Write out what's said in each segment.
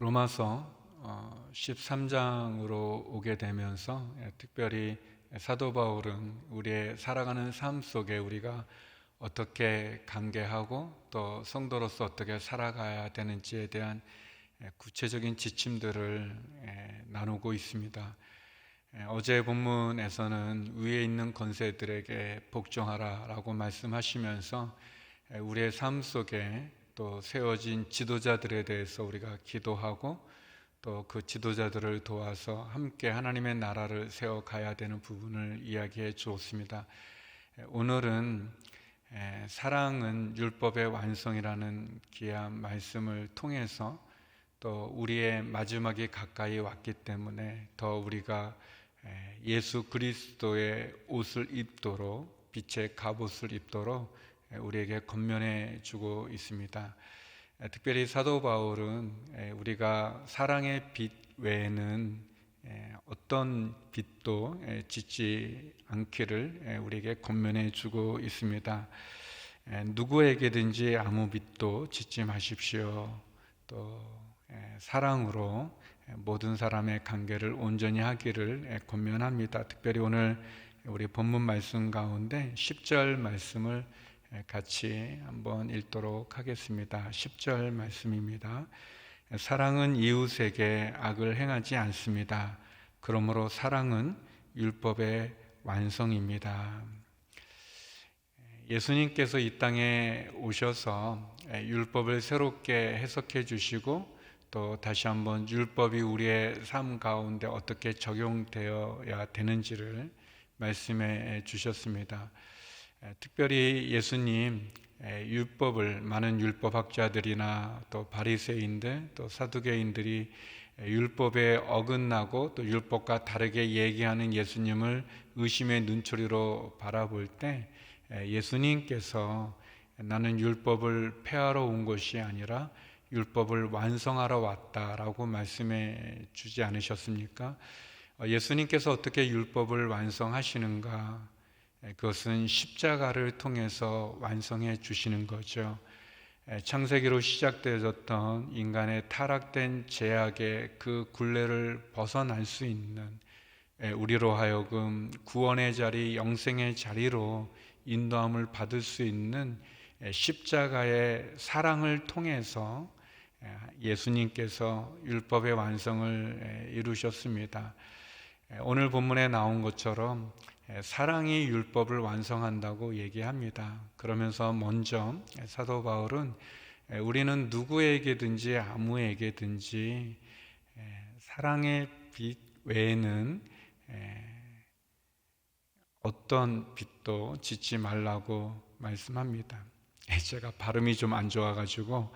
로마서 13장으로 오게 되면서 특별히 사도 바울은 우리의 살아가는 삶 속에 우리가 어떻게 관계하고 또 성도로서 어떻게 살아가야 되는지에 대한 구체적인 지침들을 나누고 있습니다. 어제 본문에서는 위에 있는 권세들에게 복종하라 라고 말씀하시면서 우리의 삶 속에 또 세워진 지도자들에 대해서 우리가 기도하고 또 그 지도자들을 도와서 함께 하나님의 나라를 세워가야 되는 부분을 이야기해 주었습니다. 오늘은 사랑은 율법의 완성이라는 귀한 말씀을 통해서 또 우리의 마지막이 가까이 왔기 때문에 더 우리가 예수 그리스도의 옷을 입도록, 빛의 갑옷을 입도록 우리에게 권면해 주고 있습니다. 특별히 사도 바울은 우리가 사랑의 빛 외에는 어떤 빛도 짓지 않기를 우리에게 권면해 주고 있습니다. 누구에게든지 아무 빛도 짓지 마십시오. 또 사랑으로 모든 사람의 관계를 온전히 하기를 권면합니다. 특별히 오늘 우리 본문 말씀 가운데 10절 말씀을 같이 한번 읽도록 하겠습니다. 10절 말씀입니다. 사랑은 이웃에게 악을 행하지 않습니다. 그러므로 사랑은 율법의 완성입니다. 예수님께서 이 땅에 오셔서 율법을 새롭게 해석해 주시고 또 다시 한번 율법이 우리의 삶 가운데 어떻게 적용되어야 되는지를 말씀해 주셨습니다. 특별히 예수님 율법을 많은 율법학자들이나 또 바리새인들 또 사두개인들이 율법에 어긋나고 또 율법과 다르게 얘기하는 예수님을 의심의 눈초리로 바라볼 때 예수님께서 나는 율법을 폐하러 온 것이 아니라 율법을 완성하러 왔다라고 말씀해 주지 않으셨습니까? 예수님께서 어떻게 율법을 완성하시는가? 그것은 십자가를 통해서 완성해 주시는 거죠. 창세기로 시작되었던 인간의 타락된 죄악의 그 굴레를 벗어날 수 있는 우리로 하여금 구원의 자리, 영생의 자리로 인도함을 받을 수 있는 십자가의 사랑을 통해서 예수님께서 율법의 완성을 이루셨습니다. 오늘 본문에 나온 것처럼 사랑이 율법을 완성한다고 얘기합니다. 그러면서 먼저 사도 바울은 우리는 누구에게든지 아무에게든지 사랑의 빛 외에는 어떤 빛도 짓지 말라고 말씀합니다. 제가 발음이 좀 안 좋아가지고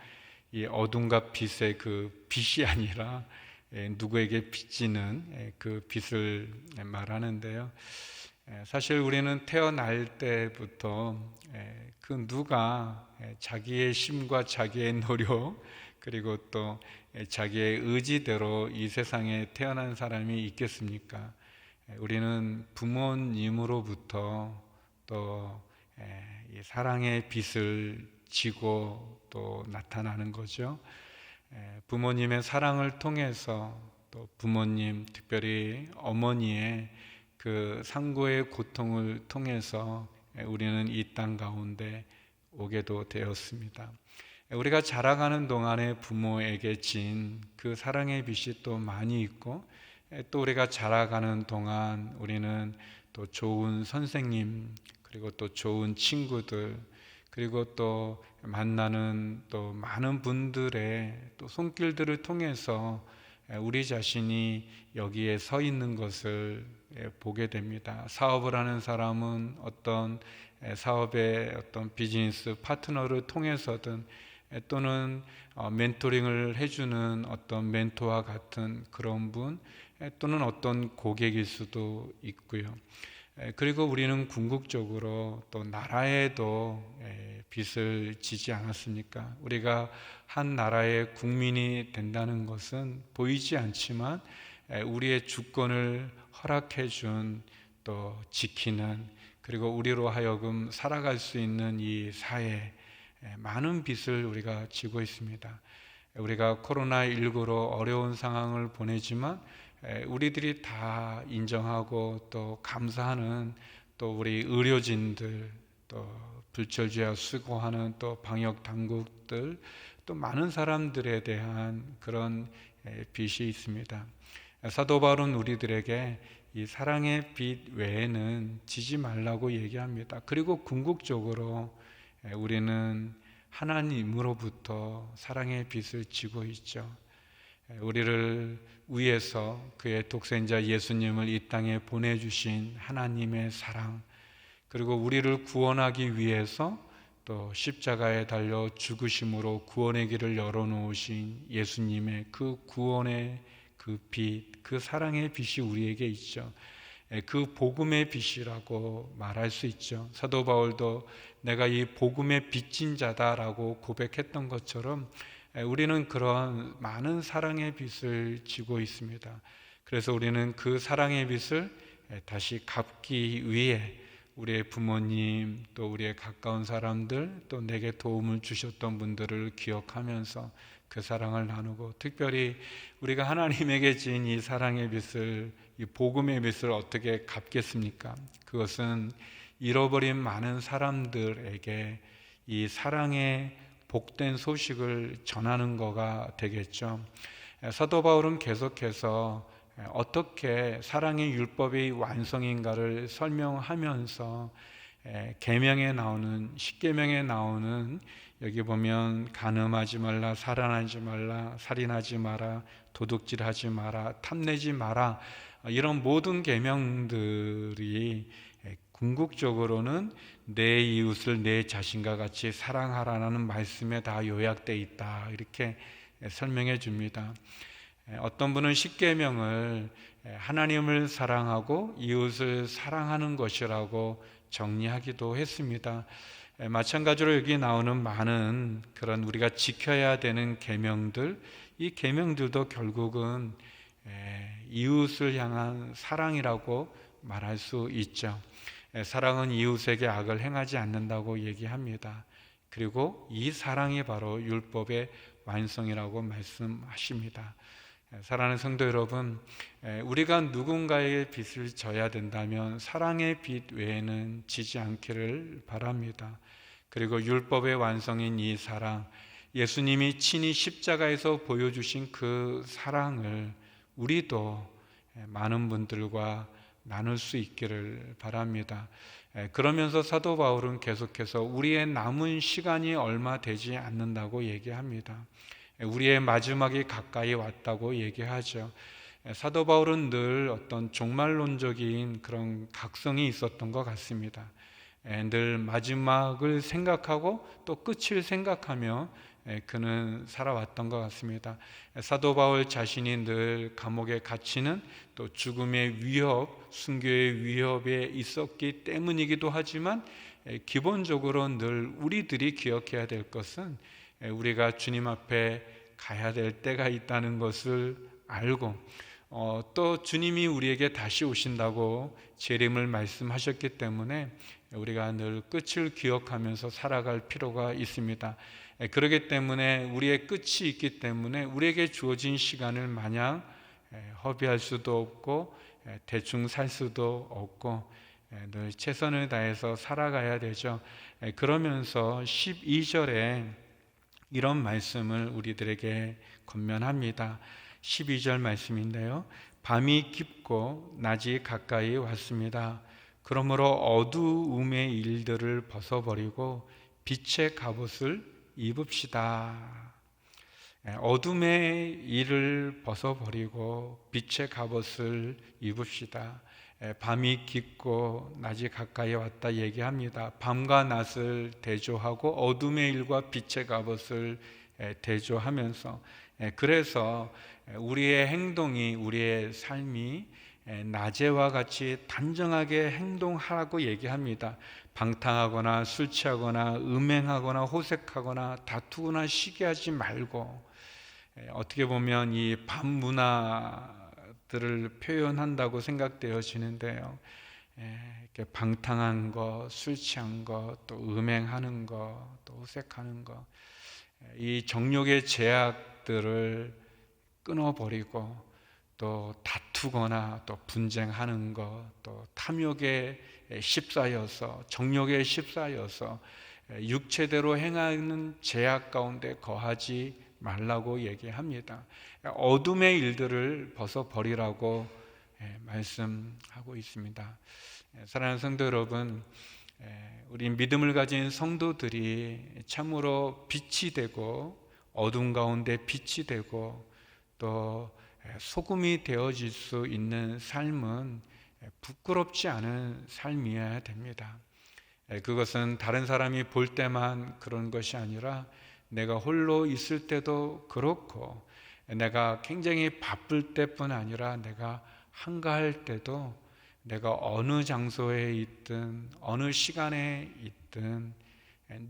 이 어둠과 빛의 그 빛이 아니라 누구에게 비치는 그 빛을 말하는데요. 사실 우리는 태어날 때부터 그 누가 자기의 힘과 자기의 노력 그리고 또 자기의 의지대로 이 세상에 태어난 사람이 있겠습니까? 우리는 부모님으로부터 또 사랑의 빛을 지고 또 나타나는 거죠. 부모님의 사랑을 통해서 또 부모님, 특별히 어머니의 그 상고의 고통을 통해서 우리는 이 땅 가운데 오게도 되었습니다. 우리가 자라가는 동안에 부모에게 진 그 사랑의 빛이 또 많이 있고 또 우리가 자라가는 동안 우리는 또 좋은 선생님 그리고 또 좋은 친구들 그리고 또 만나는 또 많은 분들의 또 손길들을 통해서 우리 자신이 여기에 서 있는 것을 보게 됩니다. 사업을 하는 사람은 어떤 사업의 어떤 비즈니스 파트너를 통해서든 또는 멘토링을 해주는 어떤 멘토와 같은 그런 분 또는 어떤 고객일 수도 있고요. 그리고 우리는 궁극적으로 또 나라에도 빚을 지지 않았습니까? 우리가 한 나라의 국민이 된다는 것은 보이지 않지만 우리의 주권을 허락해 준 또 지키는 그리고 우리로 하여금 살아갈 수 있는 이 사회 많은 빚을 우리가 지고 있습니다. 우리가 코로나19로 어려운 상황을 보내지만 우리들이 다 인정하고 또 감사하는 또 우리 의료진들, 또 불철주야 수고하는 또 방역 당국들, 또 많은 사람들에 대한 그런 빛이 있습니다. 사도 바울은 우리들에게 이 사랑의 빛 외에는 지지 말라고 얘기합니다. 그리고 궁극적으로 우리는 하나님으로부터 사랑의 빛을 지고 있죠. 우리를 위해서 그의 독생자 예수님을 이 땅에 보내주신 하나님의 사랑, 그리고 우리를 구원하기 위해서 또 십자가에 달려 죽으심으로 구원의 길을 열어놓으신 예수님의 그 구원의 그 빛, 그 사랑의 빛이 우리에게 있죠. 그 복음의 빛이라고 말할 수 있죠. 사도 바울도 내가 이 복음의 빚진 자다라고 고백했던 것처럼 우리는 그런 많은 사랑의 빛을 지고 있습니다. 그래서 우리는 그 사랑의 빛을 다시 갚기 위해 우리의 부모님, 또 우리의 가까운 사람들, 또 내게 도움을 주셨던 분들을 기억하면서 그 사랑을 나누고, 특별히 우리가 하나님에게 진 이 사랑의 빛을, 이 복음의 빛을 어떻게 갚겠습니까? 그것은 잃어버린 많은 사람들에게 이 사랑의 복된 소식을 전하는 거가 되겠죠. 사도 바울은 계속해서 어떻게 사랑의 율법의 완성인가를 설명하면서 계명에 나오는, 십계명에 나오는, 여기 보면 간음하지 말라, 살인하지 말라, 살인하지 마라, 도둑질하지 마라, 탐내지 마라, 이런 모든 계명들이 궁극적으로는 내 이웃을 내 자신과 같이 사랑하라는 말씀에 다 요약되어 있다, 이렇게 설명해 줍니다. 어떤 분은 십계명을 하나님을 사랑하고 이웃을 사랑하는 것이라고 정리하기도 했습니다. 마찬가지로 여기 나오는 많은 그런 우리가 지켜야 되는 계명들, 이 계명들도 결국은 이웃을 향한 사랑이라고 말할 수 있죠. 사랑은 이웃에게 악을 행하지 않는다고 얘기합니다. 그리고 이 사랑이 바로 율법의 완성이라고 말씀하십니다. 사랑하는 성도 여러분, 우리가 누군가의 빛을 져야 된다면 사랑의 빛 외에는 지지 않기를 바랍니다. 그리고 율법의 완성인 이 사랑, 예수님이 친히 십자가에서 보여주신 그 사랑을 우리도 많은 분들과 나눌 수 있기를 바랍니다. 그러면서 사도 바울은 계속해서 우리의 남은 시간이 얼마 되지 않는다고 얘기합니다. 우리의 마지막이 가까이 왔다고 얘기하죠. 사도 바울은 늘 어떤 종말론적인 그런 각성이 있었던 것 같습니다. 늘 마지막을 생각하고 또 끝을 생각하며 그는 살아왔던 것 같습니다. 사도 바울 자신이 늘 감옥에 갇히는 또 죽음의 위협, 순교의 위협에 있었기 때문이기도 하지만 기본적으로 늘 우리들이 기억해야 될 것은 우리가 주님 앞에 가야 될 때가 있다는 것을 알고 또 주님이 우리에게 다시 오신다고 재림을 말씀하셨기 때문에 우리가 늘 끝을 기억하면서 살아갈 필요가 있습니다. 그렇기 때문에 우리의 끝이 있기 때문에 우리에게 주어진 시간을 마냥 허비할 수도 없고 대충 살 수도 없고 늘 최선을 다해서 살아가야 되죠. 그러면서 12절에 이런 말씀을 우리들에게 권면합니다. 12절 말씀인데요. 밤이 깊고 낮이 가까이 왔습니다. 그러므로 어두움의 일들을 벗어버리고 빛의 갑옷을 입읍시다. 어둠의 일을 벗어버리고 빛의 갑옷을 입읍시다. 밤이 깊고 낮이 가까이 왔다 얘기합니다. 밤과 낮을 대조하고 어둠의 일과 빛의 갑옷을 대조하면서, 그래서 우리의 행동이, 우리의 삶이 낮에와 같이 단정하게 행동하라고 얘기합니다. 방탕하거나 술 취하거나 음행하거나 호색하거나 다투거나 시기하지 말고, 어떻게 보면 이 밤문화들을 표현한다고 생각되어지는데요. 이렇게 방탕한 거, 술 취한 거, 또 음행하는 거, 또 호색하는 거, 이 정욕의 제약 제약들을 끊어버리고 또 다투거나 또 분쟁하는 것, 또 탐욕에 휩싸여서 정욕에 휩싸여서 육체대로 행하는 제약 가운데 거하지 말라고 얘기합니다. 어둠의 일들을 벗어버리라고 말씀하고 있습니다. 사랑하는 성도 여러분, 우리 믿음을 가진 성도들이 참으로 빛이 되고 어둠 가운데 빛이 되고 또 소금이 되어질 수 있는 삶은 부끄럽지 않은 삶이어야 됩니다. 그것은 다른 사람이 볼 때만 그런 것이 아니라 내가 홀로 있을 때도 그렇고 내가 굉장히 바쁠 때뿐 아니라 내가 한가할 때도 내가 어느 장소에 있든 어느 시간에 있든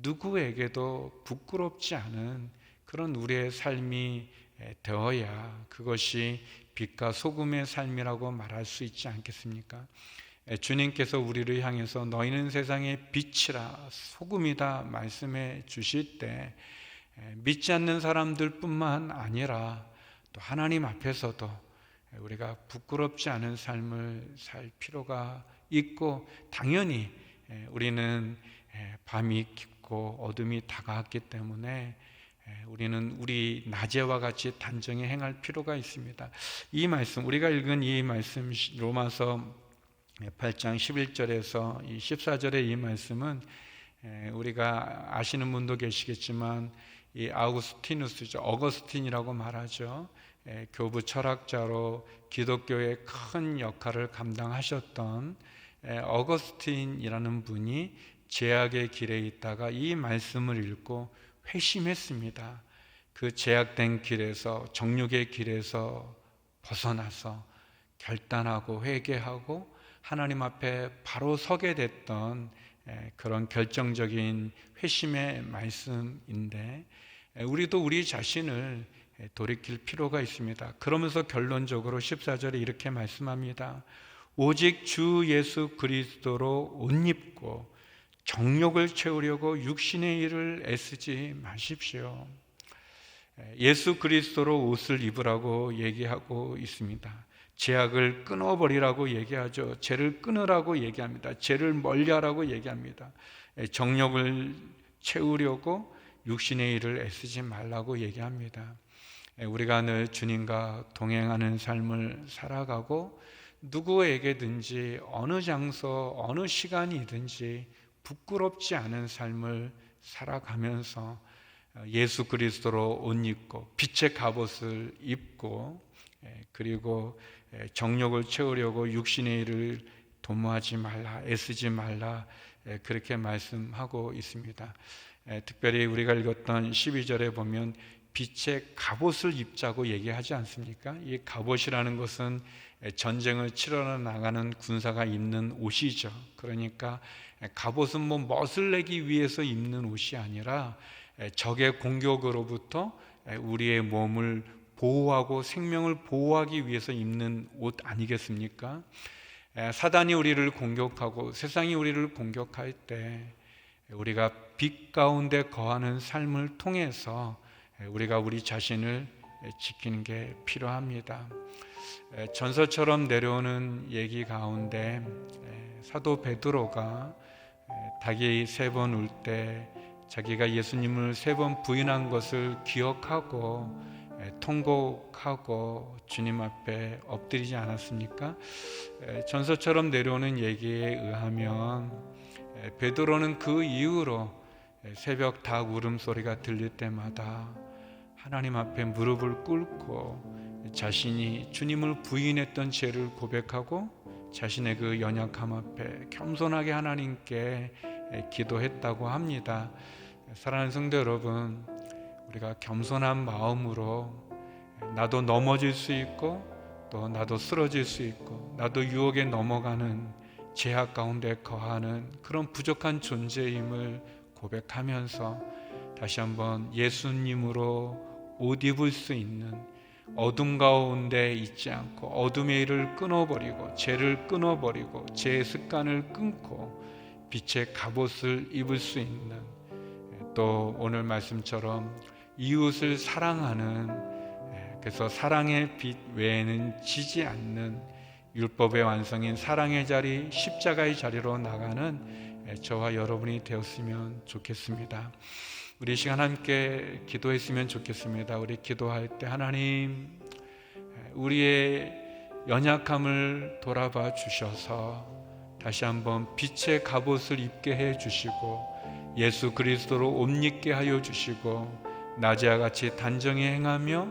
누구에게도 부끄럽지 않은 그런 우리의 삶이 되어야 그것이 빛과 소금의 삶이라고 말할 수 있지 않겠습니까? 주님께서 우리를 향해서 너희는 세상의 빛이라 소금이다 말씀해 주실 때 믿지 않는 사람들 뿐만 아니라 또 하나님 앞에서도 우리가 부끄럽지 않은 삶을 살 필요가 있고, 당연히 우리는 밤이 깊고 어둠이 다가왔기 때문에 우리는 우리 낮에와 같이 단정히 행할 필요가 있습니다. 이 말씀, 우리가 읽은 이 말씀 로마서 8장 11절에서 14절의 이 말씀은 우리가 아시는 분도 계시겠지만 이 아우구스티누스죠. 어거스틴이라고 말하죠. 교부 철학자로 기독교의 큰 역할을 감당하셨던 어거스틴이라는 분이 제약의 길에 있다가 이 말씀을 읽고 회심했습니다. 그 제약된 길에서, 정욕의 길에서 벗어나서 결단하고 회개하고 하나님 앞에 바로 서게 됐던 그런 결정적인 회심의 말씀인데, 우리도 우리 자신을 돌이킬 필요가 있습니다. 그러면서 결론적으로 14절에 이렇게 말씀합니다. 오직 주 예수 그리스도로 옷 입고 정욕을 채우려고 육신의 일을 애쓰지 마십시오. 예수 그리스도로 옷을 입으라고 얘기하고 있습니다. 제약을 끊어버리라고 얘기하죠. 죄를 끊으라고 얘기합니다. 죄를 멀리하라고 얘기합니다. 정욕을 채우려고 육신의 일을 애쓰지 말라고 얘기합니다. 우리가 늘 주님과 동행하는 삶을 살아가고 누구에게든지 어느 장소 어느 시간이든지 부끄럽지 않은 삶을 살아가면서 예수 그리스도로 옷 입고 빛의 갑옷을 입고 그리고 정욕을 채우려고 육신의 일을 도모하지 말라, 애쓰지 말라, 그렇게 말씀하고 있습니다. 특별히 우리가 읽었던 12절에 보면 빛의 갑옷을 입자고 얘기하지 않습니까? 이 갑옷이라는 것은 전쟁을 치러 나가는 군사가 입는 옷이죠. 그러니까 갑옷은 멋을 내기 위해서 입는 옷이 아니라 적의 공격으로부터 우리의 몸을 보호하고 생명을 보호하기 위해서 입는 옷 아니겠습니까? 사단이 우리를 공격하고 세상이 우리를 공격할 때 우리가 빛 가운데 거하는 삶을 통해서 우리가 우리 자신을 지키는 게 필요합니다. 전설처럼 내려오는 얘기 가운데 사도 베드로가 닭이 3번 울 때 자기가 예수님을 3번 부인한 것을 기억하고 통곡하고 주님 앞에 엎드리지 않았습니까? 전설처럼 내려오는 얘기에 의하면 베드로는 그 이후로 새벽 닭 울음소리가 들릴 때마다 하나님 앞에 무릎을 꿇고 자신이 주님을 부인했던 죄를 고백하고 자신의 그 연약함 앞에 겸손하게 하나님께 기도했다고 합니다. 사랑하는 성도 여러분, 우리가 겸손한 마음으로 나도 넘어질 수 있고 또 나도 쓰러질 수 있고 나도 유혹에 넘어가는 죄악 가운데 거하는 그런 부족한 존재임을 고백하면서 다시 한번 예수님으로 옷 입을 수 있는, 어둠 가운데 있지 않고 어둠의 일을 끊어버리고 죄를 끊어버리고 죄의 습관을 끊고 빛의 갑옷을 입을 수 있는, 또 오늘 말씀처럼 이웃을 사랑하는, 그래서 사랑의 빛 외에는 지지 않는 율법의 완성인 사랑의 자리, 십자가의 자리로 나가는 저와 여러분이 되었으면 좋겠습니다. 우리 이 시간 함께 기도했으면 좋겠습니다. 우리 기도할 때 하나님, 우리의 연약함을 돌아봐 주셔서 다시 한번 빛의 갑옷을 입게 해 주시고 예수 그리스도로 옷 입게 하여 주시고 낮에와 같이 단정히 행하며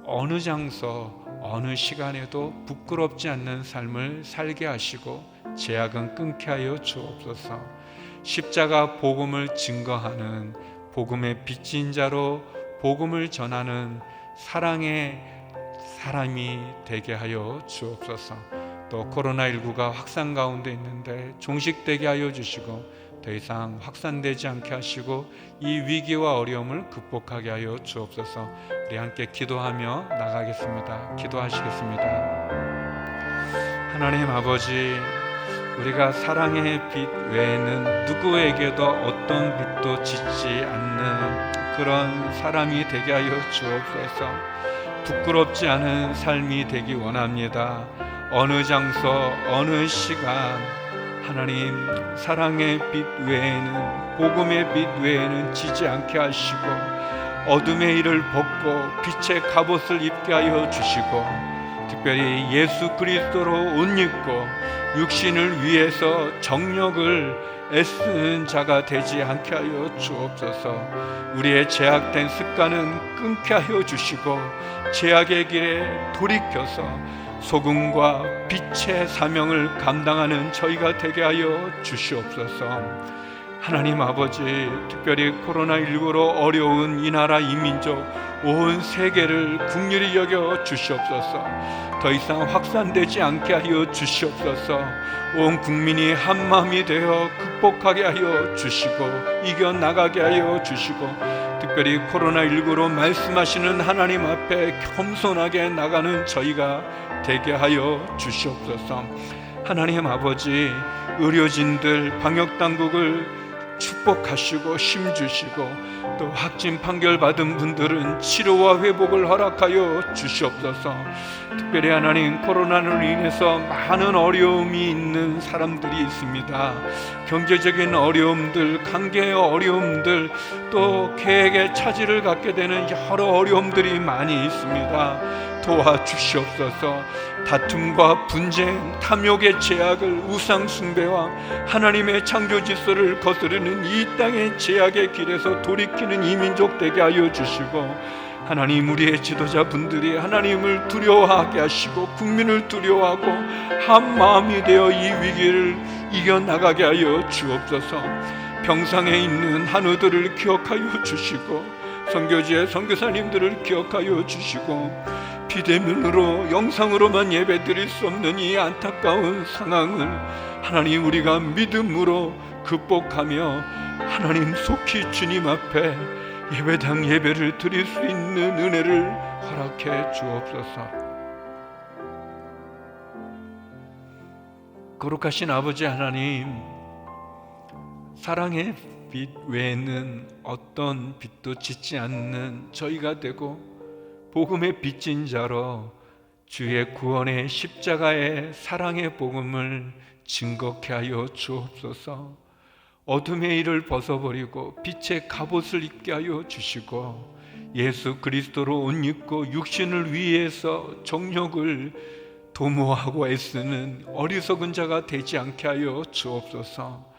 어느 장소 어느 시간에도 부끄럽지 않는 삶을 살게 하시고 제약은 끊게 하여 주옵소서. 십자가 복음을 증거하는 복음의 빚진 자로 복음을 전하는 사랑의 사람이 되게 하여 주옵소서. 또 코로나19가 확산 가운데 있는데 종식되게 하여 주시고 더 이상 확산되지 않게 하시고 이 위기와 어려움을 극복하게 하여 주옵소서. 우리 함께 기도하며 나가겠습니다. 기도하시겠습니다. 하나님 아버지, 우리가 사랑의 빛 외에는 누구에게도 어떤 빛도 짓지 않는 그런 사람이 되게 하여 주옵소서. 부끄럽지 않은 삶이 되기 원합니다. 어느 장소 어느 시간 하나님 사랑의 빛 외에는 복음의 빛 외에는 지지 않게 하시고 어둠의 일을 벗고 빛의 갑옷을 입게 하여 주시고 특별히 예수 그리스도로 옷 입고 육신을 위해서 정력을 애쓰는 자가 되지 않게 하여 주옵소서. 우리의 제약된 습관은 끊게 하여 주시고 제약의 길에 돌이켜서 소금과 빛의 사명을 감당하는 저희가 되게 하여 주시옵소서. 하나님 아버지, 특별히 코로나19로 어려운 이 나라 이 민족 온 세계를 긍휼히 여겨 주시옵소서. 더 이상 확산되지 않게 하여 주시옵소서. 온 국민이 한마음이 되어 극복하게 하여 주시고 이겨나가게 하여 주시고 특별히 코로나19로 말씀하시는 하나님 앞에 겸손하게 나가는 저희가 되게 하여 주시옵소서. 하나님 아버지, 의료진들 방역당국을 축복하시고 힘주시고 또 확진 판결 받은 분들은 치료와 회복을 허락하여 주시옵소서. 특별히 하나님, 코로나로 인해서 많은 어려움이 있는 사람들이 있습니다. 경제적인 어려움들, 관계의 어려움들, 또 계획에 차질을 갖게 되는 여러 어려움들이 많이 있습니다. 도와주시옵소서. 다툼과 분쟁, 탐욕의 제약을 우상 숭배와 하나님의 창조 질서를 거스르는 이 땅의 제약의 길에서 돌이키는 이 민족 되게 하여 주시고 하나님, 우리의 지도자분들이 하나님을 두려워하게 하시고 국민을 두려워하고 한 마음이 되어 이 위기를 이겨나가게 하여 주옵소서. 병상에 있는 한우들을 기억하여 주시고 선교지의 선교사님들을 기억하여 주시고 비대면으로 영상으로만 예배드릴 수 없는 이 안타까운 상황을 하나님 우리가 믿음으로 극복하며 하나님 속히 주님 앞에 예배당 예배를 드릴 수 있는 은혜를 허락해 주옵소서. 거룩하신 아버지 하나님, 사랑의 빛 외에는 어떤 빛도 짓지 않는 저희가 되고 복음의 빚진 자로 주의 구원의 십자가의 사랑의 복음을 증거케 하여 주옵소서. 어둠의 일을 벗어버리고 빛의 갑옷을 입게 하여 주시고 예수 그리스도로 옷 입고 육신을 위해서 정욕을 도모하고 애쓰는 어리석은 자가 되지 않게 하여 주옵소서.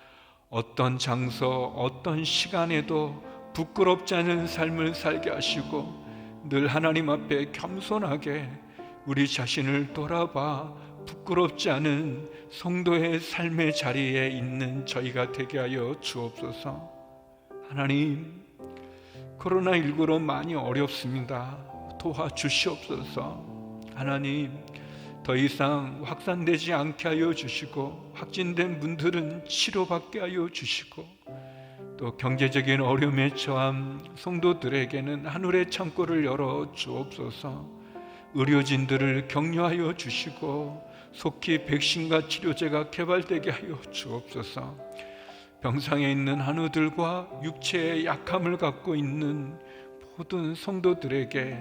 어떤 장소 어떤 시간에도 부끄럽지 않은 삶을 살게 하시고 늘 하나님 앞에 겸손하게 우리 자신을 돌아봐 부끄럽지 않은 성도의 삶의 자리에 있는 저희가 되게 하여 주옵소서. 하나님, 코로나19로 많이 어렵습니다. 도와주시옵소서. 하나님, 더 이상 확산되지 않게 하여 주시고 확진된 분들은 치료받게 하여 주시고 또 경제적인 어려움에 처한 성도들에게는 하늘의 창고를 열어 주옵소서. 의료진들을 격려하여 주시고 속히 백신과 치료제가 개발되게 하여 주옵소서. 병상에 있는 한우들과 육체의 약함을 갖고 있는 모든 성도들에게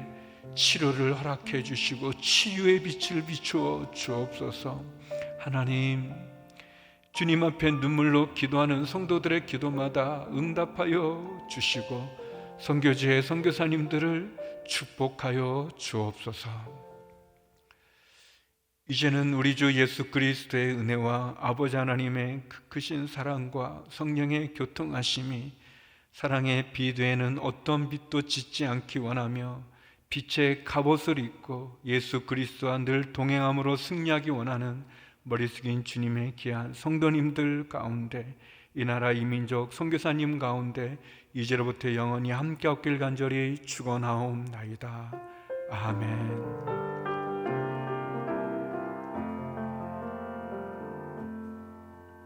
치료를 허락해 주시고 치유의 빛을 비추어 주옵소서. 하나님, 주님 앞에 눈물로 기도하는 성도들의 기도마다 응답하여 주시고 선교지의 선교사님들을 축복하여 주옵소서. 이제는 우리 주 예수 그리스도의 은혜와 아버지 하나님의 크신 사랑과 성령의 교통하심이 사랑의 비두에는 어떤 빛도 짓지 않기 원하며 빛의 갑옷을 입고 예수 그리스도와 늘 동행함으로 승리하기 원하는 머리 숙인 주님의 귀한 성도님들 가운데, 이 나라 이민족 선교사님 가운데 이제로부터 영원히 함께 없길 간절히 축원하옵나이다. 아멘.